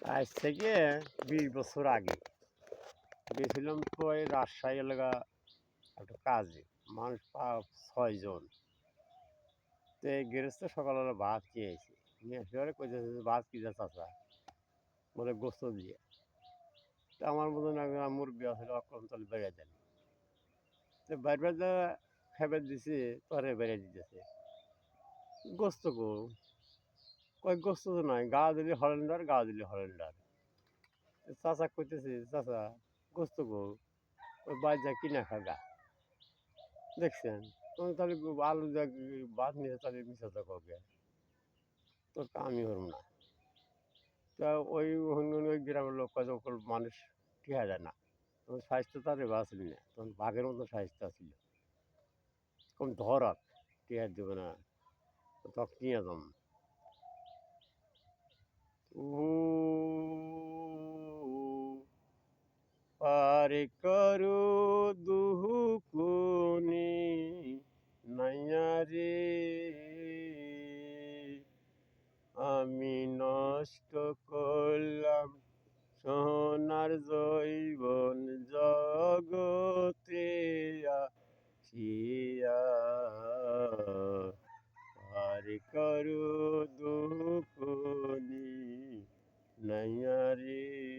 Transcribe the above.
আজ থেকে ২০ বছর আগে গেছিলাম তো এই রাজশাহী এলাকা একটা কাজে। মানুষ ৬ জন। তো এই গেরেস্তে সকালবেলা ভাত খেয়েছি। নিয়ে এসে কইতেছে যে, "ভাত কি দিয়ে চাচা?" বলে, "গোস্ত দিয়ে।" তো আমার মতন একজন মুরব্বি আছিল, অকন তাহলে বেড়ে দেন। তো বাইর খাইবার দিছি, তরে বেড়ে দিতেছে। "গোস্ত কো?" কয়, "গোস্ত তো নাই। গা দিলে হরেন্ডার, গা দিলে হরেন্ডার।" চাচা কইতেছে, "চাচা গোস্ত কো?" ওই বাইর কিনা খা গা। দেখছেন? তুমি তাহলে আলু দিয়ে ভাত নিয়ে তাহলে মিছা কথা কও কে? তোর কামই হরম না। তা ওই গ্রামের লোক কয় যে ওকল মানুষ টিহা যায় না। তখন স্বাস্থ্য তারে বাঁচল না। তখন বাঘের মতো স্বাস্থ্য ছিল। কম ধরাক টিহা দিবে না। তখন নিয়ে যাম। ও পারে করো দুহুকুনি নাইয়া রে আমি নষ্ট করলাম সোনার জৈবন জগতে আসিয়া আর করো দুঃখনি নাইয়া রে